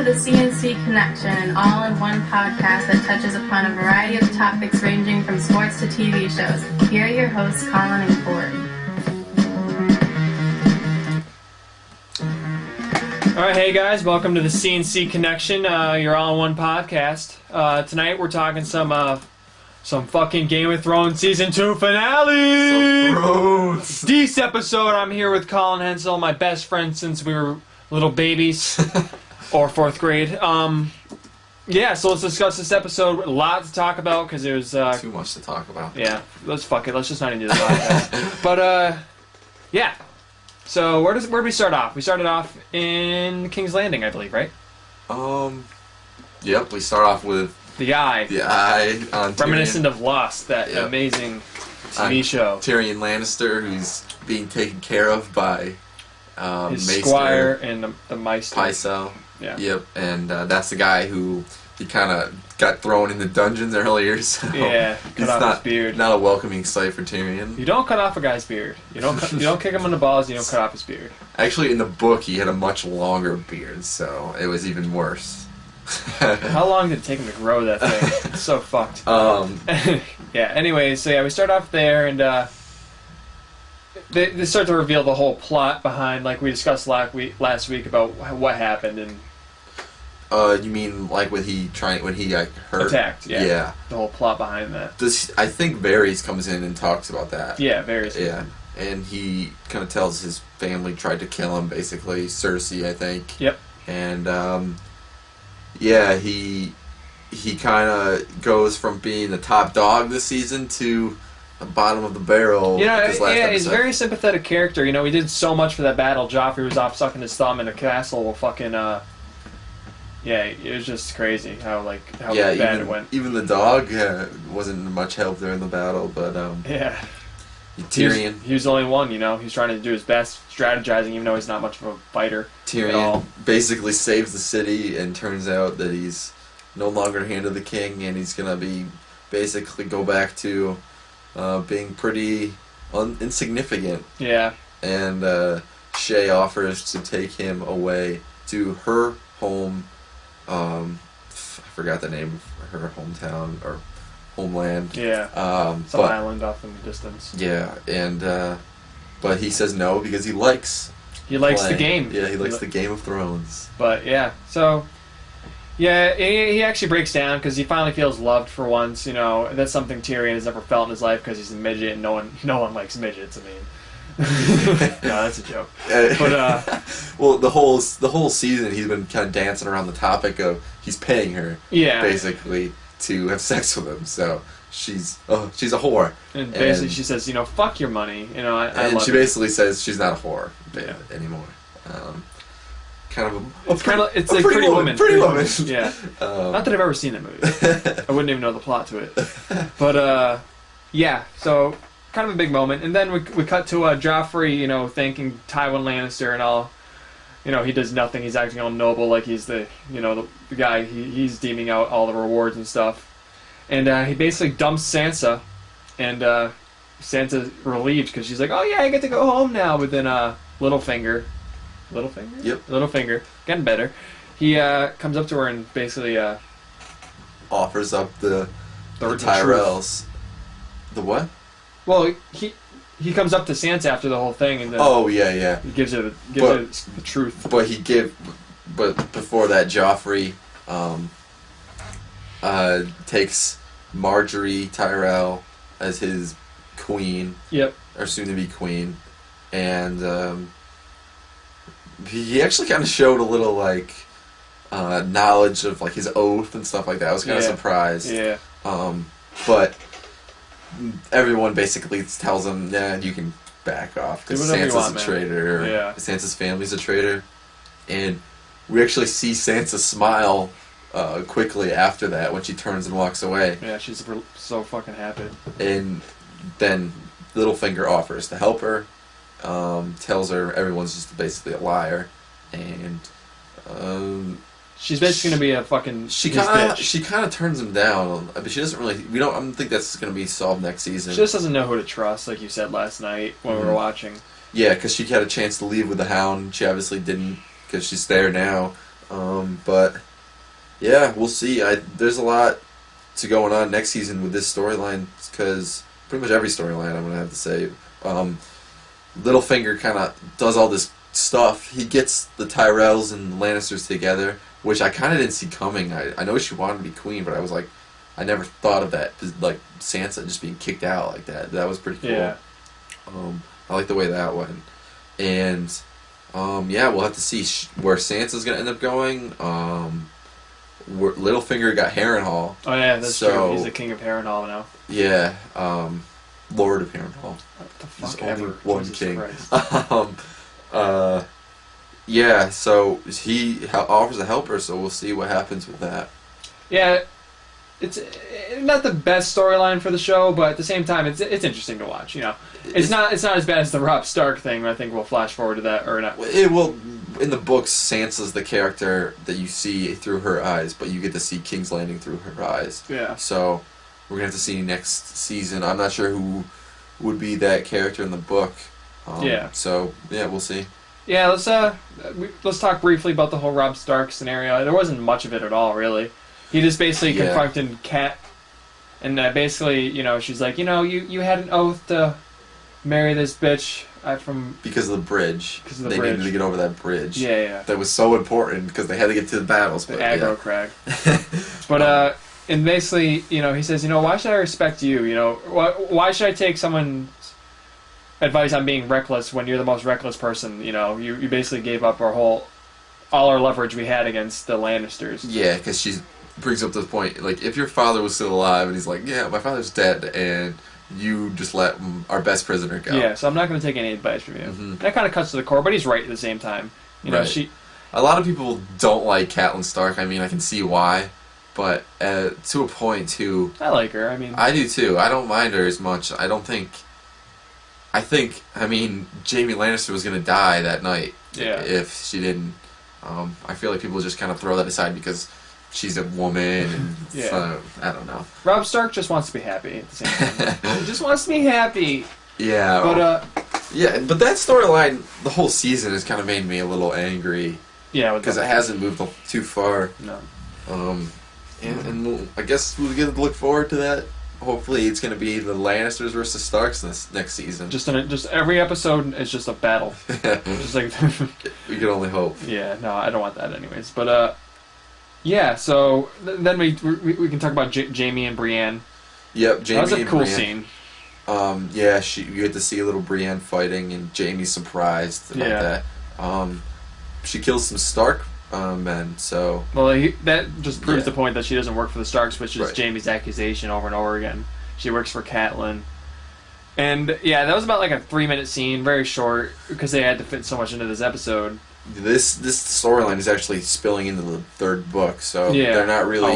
to the CNC Connection, an all-in-one podcast that touches upon a variety of topics ranging from sports to TV shows. Here are your hosts, Colin and Corey. Alright, hey guys, welcome to the CNC Connection, your all-in-one podcast. Tonight we're talking some fucking Game of Thrones Season 2 finale! This episode, I'm here with Colin Hensel, my best friend since we were little babies, or 4th grade. Yeah, so let's discuss this episode. A lot to talk about, because it was... too much to talk about. Yeah, let's fuck it, let's just not even do the podcast. But, yeah. So, where did we start off? We started off in King's Landing, I believe, right? Yep, we start off with... The Eye. The Eye on Reminiscent Tyrion. of Lost, that amazing TV show. Tyrion Lannister, who's being taken care of by his Maester, squire and the Maester. Pycelle. Yeah. Yep, and that's the guy who he kind of got thrown in the dungeons earlier, so yeah, cut off his beard. Not a welcoming sight for Tyrion. You don't cut off a guy's beard. You don't kick him in the balls, you don't cut off his beard. Actually, in the book, he had a much longer beard, so it was even worse. How long did it take him to grow that thing? It's so fucked. Yeah, anyway, so yeah, we start off there, and they start to reveal the whole plot behind, like we discussed last week about what happened, and... you mean like when he got hurt? Attacked, yeah. Yeah. The whole plot behind that. I think Varys comes in and talks about that. Yeah, Varys. Yeah, and he kind of tells his family tried to kill him, basically. Cersei, I think. Yep. And, yeah, he kind of goes from being the top dog this season to the bottom of the barrel. You know, this last yeah, he's a episode. very sympathetic character. You know, he did so much for that battle. Joffrey was off sucking his thumb in a castle. Fucking, yeah, it was just crazy how bad it went. Even the dog wasn't much help there in the battle, but yeah, Tyrion. He was the only one. You know, he's trying to do his best, strategizing, even though he's not much of a fighter. Tyrion basically saves the city, and turns out that he's no longer hand of the king, and he's gonna be basically go back to being pretty insignificant. Yeah. And Shae offers to take him away to her home. I forgot the name of her hometown or homeland. Yeah. Some island off in the distance. Yeah, and but he says no because he likes. He likes playing. the game. Yeah, he likes the Game of Thrones. But yeah, so yeah, he actually breaks down because he finally feels loved for once. You know, that's something Tyrion has never felt in his life because he's a midget and no one likes midgets. I mean. No, that's a joke. But well, the whole season he's been kind of dancing around the topic of he's paying her, basically, to have sex with him. So she's a whore, and basically she says, you know, fuck your money. You know, and she basically says she's not a whore anymore. Kind of it's like Pretty Woman. Pretty Woman. Yeah. Not that I've ever seen that movie. I wouldn't even know the plot to it. But yeah. So. Kind of a big moment, and then we cut to Joffrey, you know, thanking Tywin Lannister and all. You know, he does nothing. He's acting all noble, like he's the guy. He's deeming out all the rewards and stuff, and he basically dumps Sansa, and Sansa's relieved because she's like, "Oh yeah, I get to go home now." But then Littlefinger, yep, Littlefinger, getting better. He comes up to her and basically offers up the Tyrells. The what? Well, he comes up to Sansa after the whole thing, and then he gives her the truth. But before that, Joffrey takes Marjorie Tyrell as his queen. Yep. Or soon to be queen, and he actually kind of showed a little knowledge of like his oath and stuff like that. I was kind of surprised. Yeah. But. Everyone basically tells him, "Yeah, you can back off because Sansa's a traitor. Yeah. Sansa's family's a traitor." And we actually see Sansa smile quickly after that when she turns and walks away. Yeah, she's so fucking happy. And then Littlefinger offers to help her, tells her everyone's just basically a liar, and she's basically gonna be a fucking. She kind of turns him down, but she doesn't really. I don't think that's gonna be solved next season. She just doesn't know who to trust, like you said last night when we were watching. Yeah, because she had a chance to leave with the Hound. She obviously didn't, because she's there now. But yeah, we'll see. There's a lot to going on next season with this storyline because pretty much every storyline I'm gonna have to say. Littlefinger kind of does all this stuff. He gets the Tyrells and the Lannisters together, which I kind of didn't see coming. I know she wanted to be queen, but I was like, I never thought of that, like Sansa just being kicked out like that. That was pretty cool. Yeah. I like the way that went. And yeah, we'll have to see where Sansa's gonna end up going. Littlefinger got Harrenhal. Oh yeah, that's true. He's the king of Harrenhal now. Yeah, Lord of Harrenhal. What the fuck There's ever. only one Jesus king. Christ. Yeah, so he offers to help her, so we'll see what happens with that. Yeah, it's not the best storyline for the show, but at the same time, it's interesting to watch. You know, it's not as bad as the Robb Stark thing. I think we'll flash forward to that or not. It will. In the books, Sansa's the character that you see through her eyes, but you get to see King's Landing through her eyes. Yeah. So we're gonna have to see next season. I'm not sure who would be that character in the book. Yeah. So yeah, we'll see. Yeah, let's talk briefly about the whole Robb Stark scenario. There wasn't much of it at all, really. He just basically confronted Kat, and basically, you know, she's like, you know, you had an oath to marry this bitch from because of the bridge. Because of the they bridge. needed to get over that bridge. Yeah. That was so important because they had to get to the battles. The aggro crag. But and basically, you know, he says, you know, why should I respect you? You know, why should I take someone's advice on being reckless when you're the most reckless person? You know, you basically gave up all our leverage we had against the Lannisters. Yeah, because she brings up this point, like, if your father was still alive, and he's like, yeah, my father's dead, and you just let our best prisoner go. Yeah, so I'm not going to take any advice from you. Mm-hmm. That kind of cuts to the core, but he's right at the same time. You know, right. A lot of people don't like Catelyn Stark. I mean, I can see why, but to a point, too. I like her. I mean, I do too. I don't mind her as much. I mean, Jaime Lannister was going to die that night. Yeah. If she didn't. I feel like people just kind of throw that aside because she's a woman, and yeah. I don't know. Robb Stark just wants to be happy at the same time. He just wants to be happy. Yeah. But but that storyline, the whole season, has kind of made me a little angry. Yeah, because it hasn't moved too far. No. And I guess we're gonna look forward to that. Hopefully, it's gonna be the Lannisters versus Starks this next season. Just every episode is just a battle. Just like we can only hope. Yeah. No, I don't want that anyways. But yeah. So then we can talk about Jaime and Brienne. Yep, Jaime. That was a cool Brienne. scene. Yeah, you get to see a little Brienne fighting, and Jaime's surprised about that. She kills some Stark men, so... Well, that just proves the point that she doesn't work for the Starks, which is Jaime's accusation over and over again. She works for Catelyn. And, yeah, that was about like a 3-minute scene, very short, because they had to fit so much into this episode. This storyline is actually spilling into the third book, so they're not really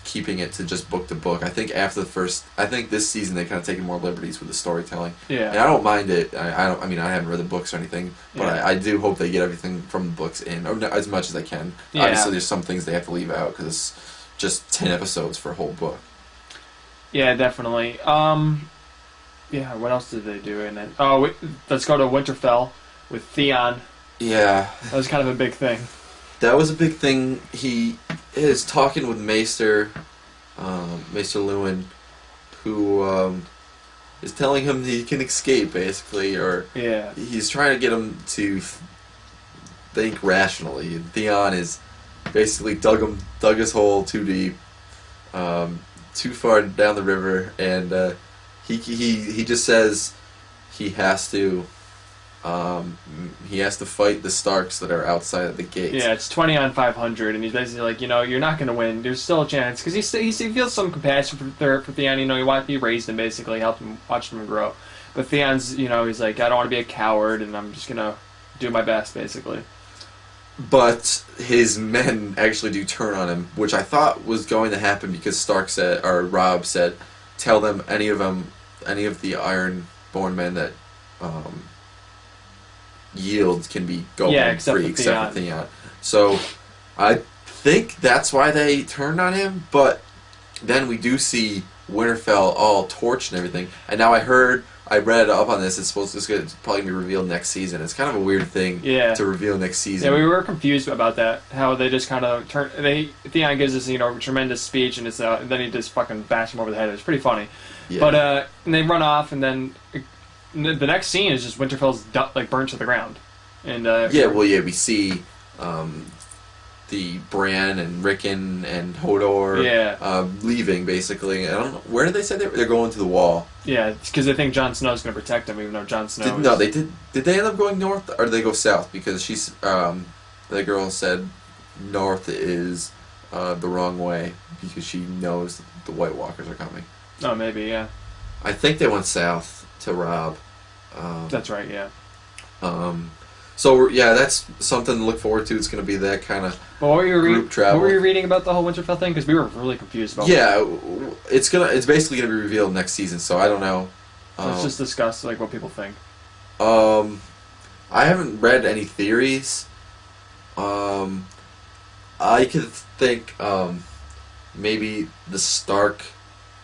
keeping it to just book to book. I think this season they kind of taken more liberties with the storytelling. Yeah, and I don't mind it. I haven't read the books or anything, but I do hope they get everything from the books in, or as much as they can. Yeah. Obviously, there's some things they have to leave out because it's just 10 episodes for a whole book. Yeah, definitely. Yeah, what else did they do? And then let's go to Winterfell with Theon. Yeah. That was kind of a big thing. That was a big thing. He is talking with Maester Luwin, who is telling him he can escape, basically, or he's trying to get him to think rationally. And Theon is basically dug his hole too deep, too far down the river, and he just says he has to fight the Starks that are outside of the gates. Yeah, it's 20 on 500, and he's basically like, you're not going to win. There's still a chance, because he feels some compassion for Theon. He raised him, basically, helped him, watched him grow. But Theon's, he's like, I don't want to be a coward, and I'm just going to do my best, basically. But his men actually do turn on him, which I thought was going to happen because Robb said, tell them any of the Ironborn men that yield can be going free, except for Theon. So I think that's why they turned on him, but then we do see Winterfell all torched and everything. And now I heard I read up on this. It's probably be revealed next season. It's kind of a weird thing to reveal next season. Yeah, we were confused about that. How they just kind of Theon gives us a tremendous speech, and and then he just fucking bashes him over the head. It's pretty funny. Yeah. But and they run off, and then the next scene is just Winterfell's burnt to the ground. And we see the Bran and Rickon and Hodor leaving, basically. I don't know. Where did they say they're going to the Wall? Yeah, because they think Jon Snow's going to protect them, even though Jon Snow No, they did. Did they end up going north, or did they go south? Because the girl said north is the wrong way, because she knows the White Walkers are coming. Oh, maybe, yeah. I think they went south to Rob. That's right, yeah. So that's something to look forward to. It's going to be that kind of group travel. What were you reading about the whole Winterfell thing? Because we were really confused about. Yeah, it's basically going to be revealed next season. So I don't know. Let's just discuss what people think. I haven't read any theories. I could think maybe the Stark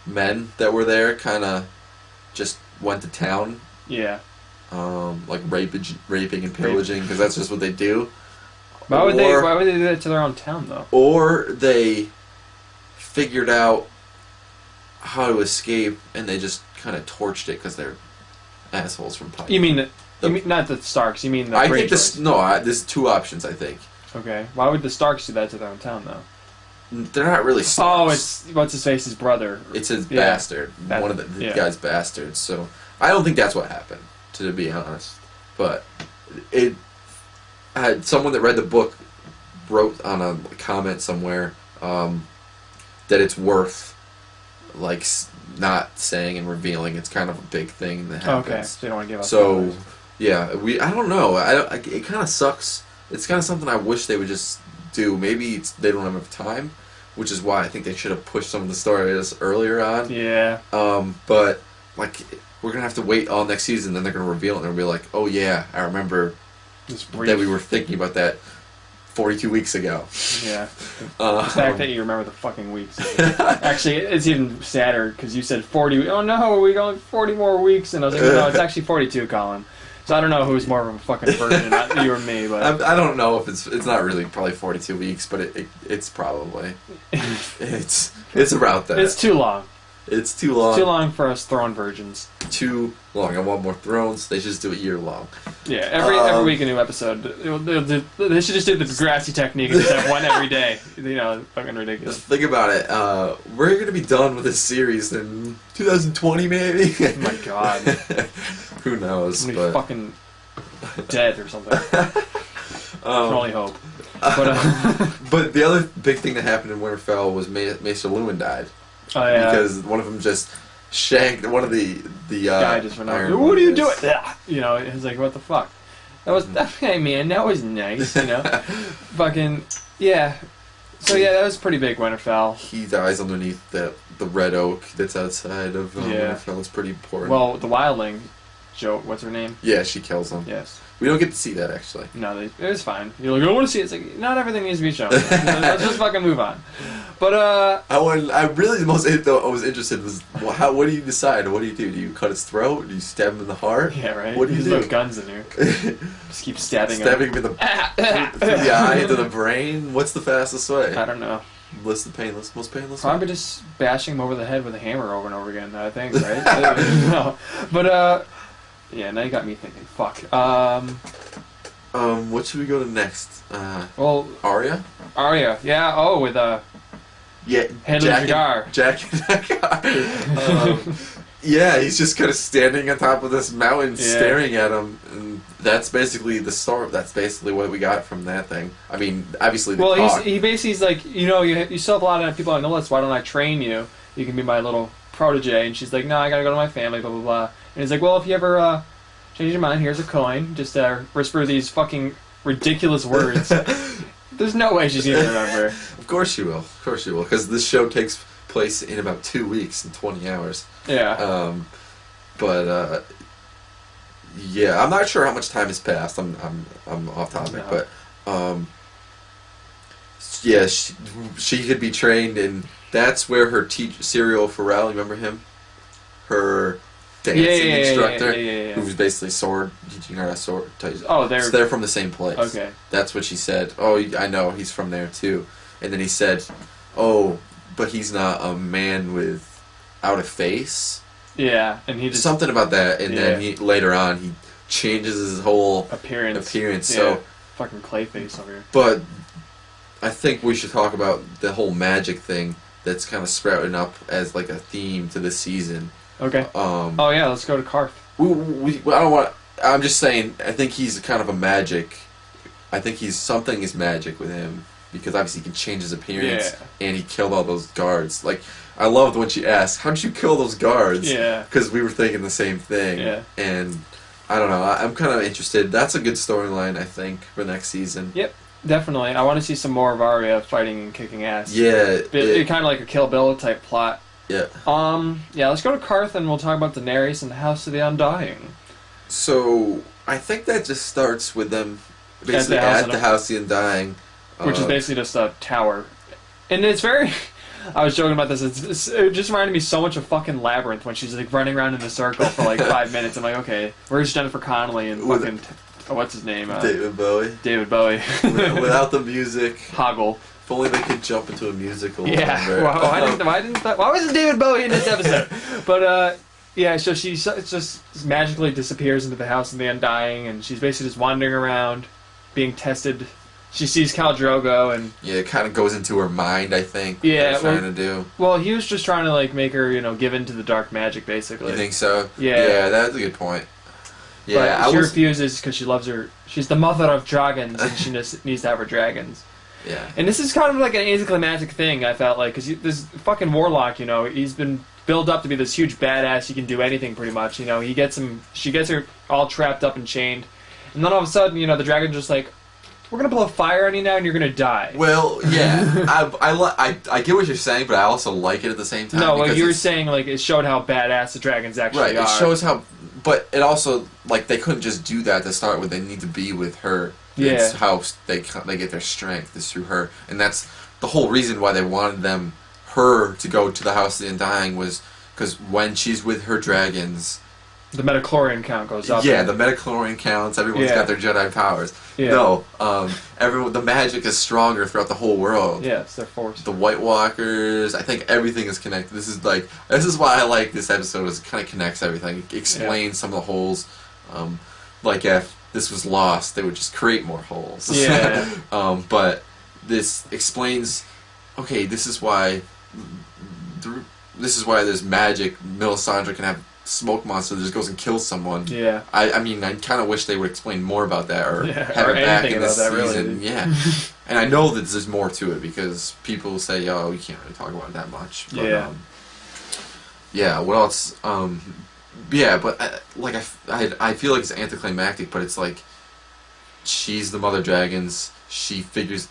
men that were there kind of just went to town. Yeah. Raping and pillaging, because that's just what they do. Why would they do that to their own town, though? Or they figured out how to escape, and they just kind of torched it because they're assholes from Pike. You mean not the Starks? You mean the I think this? No, there's two options. I think. Okay, why would the Starks do that to their own town, though? They're not really Starks. Oh, it's what's his face's brother. It's his bastard. One of the guy's bastards. So I don't think that's what happened, to be honest. But it had someone that read the book wrote on a comment somewhere that it's worth not saying and revealing. It's kind of a big thing that happens. Okay, so you don't want to give up. So I don't know. It kind of sucks. It's kind of something I wish they would just do. Maybe they don't have enough time, which is why I think they should have pushed some of the stories earlier on. Yeah. But we're gonna have to wait all next season. Then they're gonna reveal it, and they'll be like, "Oh yeah, I remember that we were thinking about that 42 weeks ago." Yeah. The fact that you remember the fucking weeks. Actually, it's even sadder because you said 40. Oh no, we got 40 more weeks, and I was like, no, it's actually 42, Colin. So I don't know who's more of a fucking virgin, you or me, but I don't know if it's not really probably 42 weeks, but it's probably it's about that. It's too long. It's too long. It's too long for us throne virgins. Too long. I want more thrones. They should just do it year long. Yeah, every week a new episode. They should just do the Degrassi technique and just have one every day. Fucking ridiculous. Think about it. We're going to be done with this series in 2020, maybe. Oh my god. Who knows? I'm gonna be fucking dead or something. Can only hope. But the other big thing that happened in Winterfell was Maester Luwin died. Oh yeah. Because one of them just shanked one of the guy just went out. What are you doing? He's like, what the fuck? Hey man, that was nice. Fucking yeah. So yeah, that was pretty big. Winterfell. He dies underneath the red oak that's outside of Winterfell. It's pretty important. Well, the wildling, what's her name? Yeah, she kills him. Yes. We don't get to see that, actually. No, it was fine. You're like, I want to see it. It's like, not everything needs to be shown. Let's just fucking move on. But, I really, the most I was interested was, what do you decide? What do you do? Do you cut his throat? Do you stab him in the heart? Yeah, right. What do you do? There's no guns in here. Just keep stabbing him. Stabbing him in the, through the eye, into the brain? What's the fastest way? I don't know. Most painless Probably just bashing him over the head with a hammer over and over again, I think, right? No. But, yeah, now you got me thinking. Fuck. What should we go to next? Arya, yeah. Oh, with Jack yeah, he's just kind of standing on top of this mountain, staring at him, and that's basically the story. That's basically what we got from that thing. I mean, obviously, he basically is like, you still have a lot of people on the list. Why don't I train you? You can be my little protege. And she's like, no, I gotta go to my family. Blah blah blah. And he's like, well, if you ever change your mind, here's a coin. Just whisper these fucking ridiculous words. There's no way she's gonna remember. Of course she will. Of course she will. Because this show takes place in about 2 weeks and 20 hours. Yeah. Yeah, I'm not sure how much time has passed. I'm off topic, but yeah, she could be trained, and that's where her teacher, Cyril Farrell, you remember him? Her dancing instructor yeah. who was basically sword teaching her a sword. Oh, they're from the same place. Okay. That's what she said. Oh, I know, he's from there too. And then he said, oh, but he's not a man without a face. Yeah, and he just... Something about that, and then later on, he changes his whole appearance. So fucking Clayface over here. But I think we should talk about the whole magic thing that's kind of sprouting up as like a theme to this season. Okay. Oh yeah, let's go to Karth. I don't want. I'm just saying. I think he's kind of a magic. I think something is magic with him because obviously he can change his appearance, and he killed all those guards. Like I loved when she asked, "How did you kill those guards?" Yeah. Because we were thinking the same thing. Yeah. And I don't know. I'm kind of interested. That's a good storyline, I think, for next season. Yep. Definitely. I want to see some more of Arya fighting and kicking ass. Yeah. It kind of like a Kill Bill type plot. Yeah. Yeah, let's go to Karth and we'll talk about Daenerys and the House of the Undying. So, I think that just starts with them basically at the House of the Undying. Which is basically just a tower. And it's very... I was joking about this. It just reminded me so much of fucking Labyrinth when she's like running around in a circle for like 5 minutes. I'm like, okay, where's Jennifer Connelly and fucking... what's his name? David Bowie. David Bowie. Without the music. Hoggle. If only they could jump into a musical. Yeah. Why wasn't David Bowie in this episode? But yeah, so she just magically disappears into the House of the Undying, and she's basically just wandering around, being tested. She sees Khal Drogo, and it kind of goes into her mind. I think. Yeah. Trying to do. Well, he was just trying to like make her, give in to the dark magic, basically. You think so? Yeah. Yeah, that's a good point. Yeah, but she refuses because she loves her. She's the mother of dragons, and she needs to have her dragons. Yeah. And this is kind of like an anticlimactic thing, I felt like, because this fucking warlock, he's been built up to be this huge badass. He can do anything pretty much. She gets her all trapped up and chained, and then all of a sudden, the dragon's just like, we're gonna blow fire on you now, and you're gonna die. Well, yeah, I get what you're saying, but I also like it at the same time. No, like you were saying, like it showed how badass the dragons actually are. Right, it shows how, but it also like they couldn't just do that to start with. They need to be with her. Yeah. It's how they get their strength is through her, and that's the whole reason why they wanted her to go to the House of the Undying was because when she's with her dragons, the metachlorian count goes up. Yeah, the metachlorian counts. Everyone's got their Jedi powers. Yeah. No, the magic is stronger throughout the whole world. Yeah, it's their force. The White Walkers. I think everything is connected. This is why I like this episode. Is it kind of connects everything. It explains some of the holes. Like if this was lost, they would just create more holes. Yeah. But this explains. Okay, this is why. There's magic. Melisandre can have smoke monster that just goes and kills someone. Yeah. I mean, I kind of wish they would explain more about that or have or it back in this that, season. Really. Yeah. And I know that there's more to it because people say, "Oh, you can't really talk about it that much." But, yeah. Yeah. What else? Yeah, but I feel like it's anticlimactic, but it's like she's the mother dragons. She figures.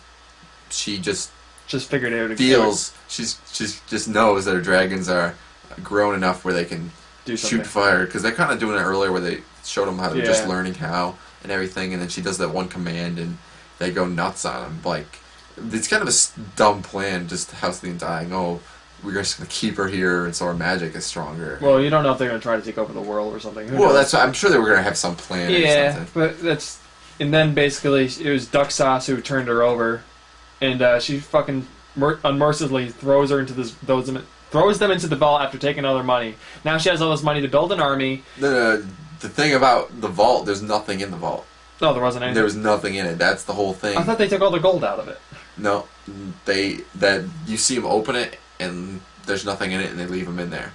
She just figured it out. Feels she's just knows that her dragons are grown enough where they can shoot fire, because they're kind of doing it earlier where they showed them how to just learning how and everything, and then she does that one command and they go nuts on them. Like, it's kind of a dumb plan, just House of the Undying. Oh, we're just going to keep her here and so our magic is stronger. Well, you don't know if they're going to try to take over the world or something. Who well, knows? I'm sure they were going to have some plan or something. But that's... And then basically it was Duck Sauce who turned her over, and she fucking unmercifully throws them into the vault after taking all their money. Now she has all this money to build an army. The thing about the vault, there's nothing in the vault. No, there wasn't anything. There was nothing in it. That's the whole thing. I thought they took all the gold out of it. No, you see them open it and there's nothing in it, and they leave them in there.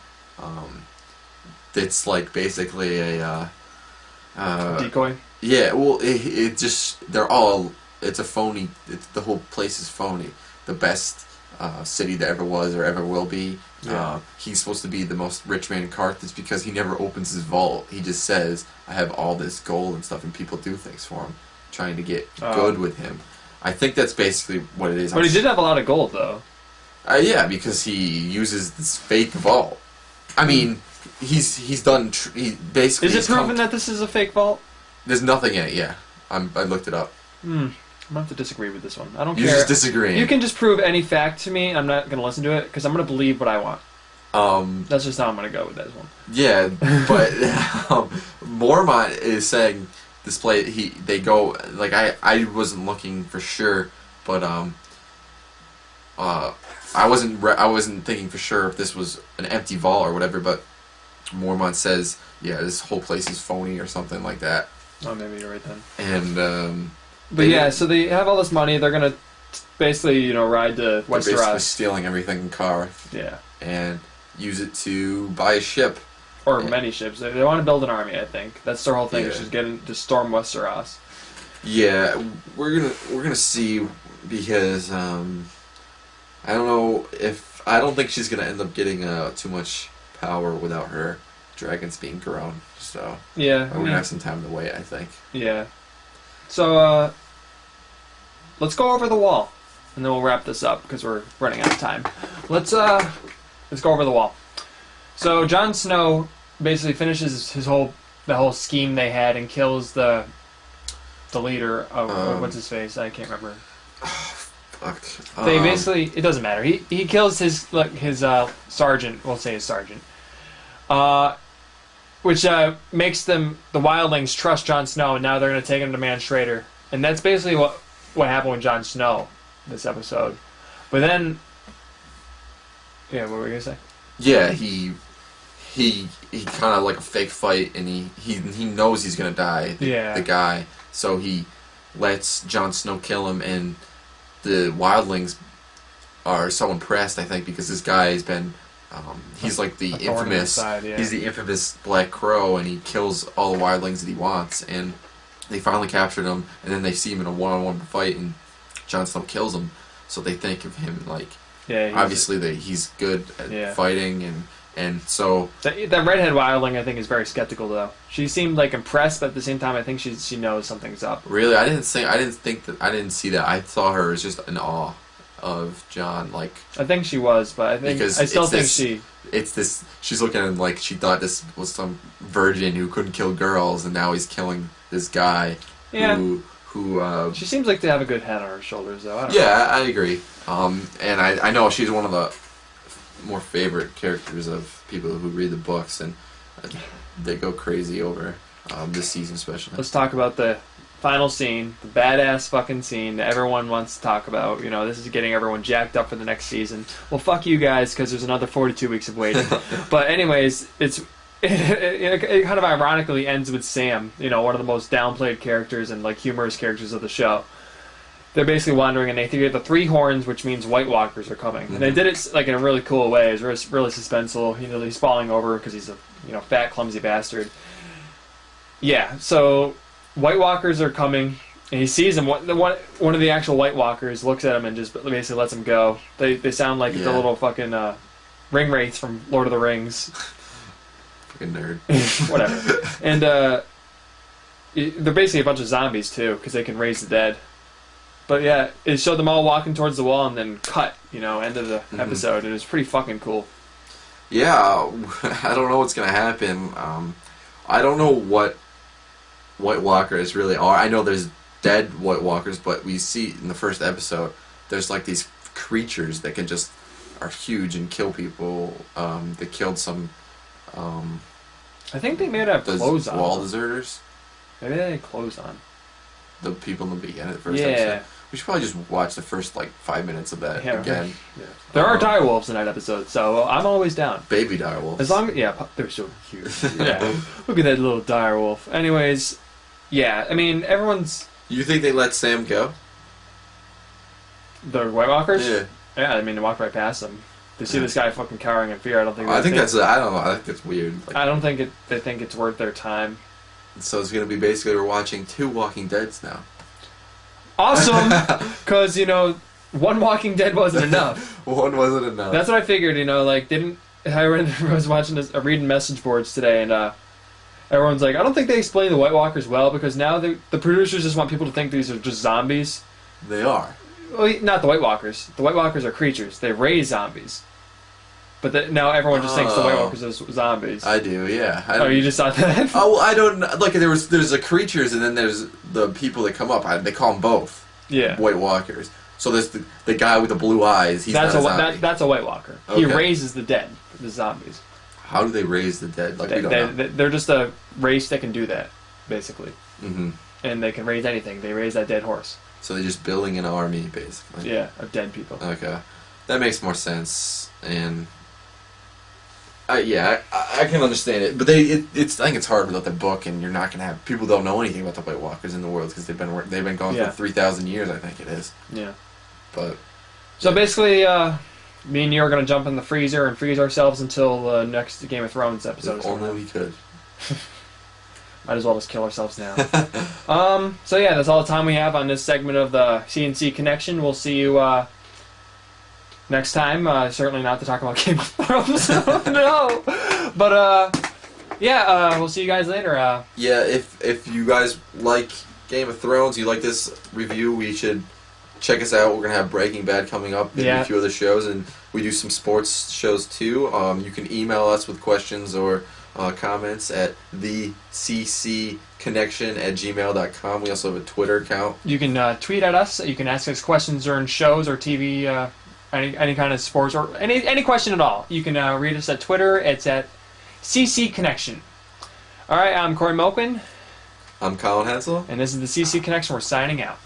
It's like basically a decoy. Yeah, well, it's a phony. The whole place is phony. The best city that ever was or ever will be. Yeah. He's supposed to be the most rich man in Karth. It's because he never opens his vault. He just says, I have all this gold and stuff, and people do things for him, trying to get good with him. I think that's basically what it is. But he did have a lot of gold, though. Yeah, because he uses this fake vault. I mean, he's done... he basically... Is it proven that this is a fake vault? There's nothing in it, yeah. I looked it up. I'm going to have to disagree with this one. I don't care. You're just disagreeing. You can just prove any fact to me, and I'm not going to listen to it, because I'm going to believe what I want. That's just how I'm gonna go with this one. Yeah, but Mormont is saying this play. They go like I wasn't looking for sure, but I wasn't thinking for sure if this was an empty vault or whatever. But Mormont says, yeah, this whole place is phony or something like that. Oh, maybe you're right then. And but yeah, so they have all this money. They're gonna basically ride to Westeros. They're basically stealing everything in Karth. Yeah. And use it to buy a ship. Or many ships. They want to build an army, I think. That's their whole thing, is just getting to storm Westeros. Yeah, we're gonna see, because I don't think she's gonna end up getting too much power without her dragons being grown. So yeah, we're gonna have some time to wait, I think. Yeah. So let's go over the wall, and then we'll wrap this up because we're running out of time. Let's go over the wall. So Jon Snow basically finishes the whole scheme they had and kills the leader of what's his face? I can't remember. Fuck. They basically, it doesn't matter. He kills his sergeant. We'll say his sergeant. Which makes the wildlings trust Jon Snow, and now they're going to take him to Mance Rayder. And that's basically what happened with Jon Snow this episode. But then, yeah, what were you going to say? Yeah, he kind of like a fake fight, and he knows he's gonna die. The guy, so he lets Jon Snow kill him, and the wildlings are so impressed, I think, because this guy has been he's like the infamous he's the infamous Black Crow, and he kills all the wildlings that he wants, and they finally captured him, and then they see him in a one-on-one fight, and Jon Snow kills him, so they think of him like obviously he's good at fighting, and so that redhead wildling, I think, is very skeptical though. She seemed like impressed, but at the same time, I think she knows something's up. Really, I didn't see that. I saw her as just in awe of Jon. Like, I think she was, but she's looking at him like she thought this was some virgin who couldn't kill girls, and now he's killing this guy. Who she seems like to have a good head on her shoulders, though. I agree. And I know she's one of the more favorite characters of people who read the books, and they go crazy over this season especially. Let's talk about the final scene, the badass fucking scene that everyone wants to talk about. This is getting everyone jacked up for the next season. Well, fuck you guys, because there's another 42 weeks of waiting. But anyways, it kind of ironically ends with Sam, one of the most downplayed characters and like humorous characters of the show. They're basically wandering, and they hear the three horns, which means White Walkers are coming. Mm-hmm. And they did it like in a really cool way. It was really suspenseful. He's falling over because he's a fat, clumsy bastard. Yeah, so White Walkers are coming, and he sees them. One of the actual White Walkers looks at him and just basically lets him go. They sound like the little fucking ring wraiths from Lord of the Rings. Fucking nerd. Whatever. And they're basically a bunch of zombies too, because they can raise the dead. But yeah, it showed them all walking towards the wall and then cut, end of the episode. It was pretty fucking cool. Yeah, I don't know what's going to happen. I don't know what White Walkers really are. I know there's dead White Walkers, but we see in the first episode, there's like these creatures that are huge and kill people. They killed some... I think they may have clothes on. Wall deserters? Maybe they had clothes on. The people in the beginning, the first episode. We should probably just watch the first 5 minutes of that again. Yeah. There are direwolves in that episode, so I'm always down. Baby direwolves. As long they're so cute. Yeah, look at that little direwolf. Anyways, yeah, I mean everyone's. You think they let Sam go? The White Walkers? Yeah. Yeah, I mean they walked right past him. They see this guy fucking cowering in fear. I don't think. I think that's. I don't know. I think that's weird. I don't think they think it's worth their time. So it's going to be basically we're watching 2 Walking Deads now. Awesome! Because, one Walking Dead wasn't enough. One wasn't enough. That's what I figured, I was watching reading message boards today, and everyone's like, I don't think they explain the White Walkers well, because now the producers just want people to think these are just zombies. They are. Well, not the White Walkers. The White Walkers are creatures. They raise zombies. But now everyone just thinks the White Walkers are zombies. I do, yeah. You just thought that? Oh, well, I don't know. Like, there's the creatures, and then there's the people that come up. They call them both. Yeah. White Walkers. So there's the guy with the blue eyes. He's not a zombie. That's a White Walker. Okay. He raises the dead. the zombies. How do they raise the dead? Like, we don't know. They're just a race that can do that, basically. Mm-hmm. And they can raise anything. They raise that dead horse. So they're just building an army, basically. Yeah, of dead people. Okay. That makes more sense. And I can understand it, but I think it's hard without the book, and you're not gonna have people don't know anything about the White Walkers in the world because they've been gone for 3,000 years, I think it is. Yeah. But so basically, me and you are gonna jump in the freezer and freeze ourselves until next Game of Thrones episode. If only we could. Might as well just kill ourselves now. So yeah, that's all the time we have on this segment of the CNC Connection. We'll see you next time. Certainly not to talk about Game of Thrones. No. But we'll see you guys later. If you guys like Game of Thrones, you like this review, we should check us out. We're gonna have Breaking Bad coming up, maybe a few other shows, and we do some sports shows too. You can email us with questions or comments at theccconnection@gmail.com. We also have a Twitter account. You can tweet at us. You can ask us questions during shows or TV, any kind of sports, or any question at all. You can read us at Twitter. It's at CC Connection. All right, I'm Corey Milkman. I'm Colin Hansel. And this is the CC Connection. We're signing out.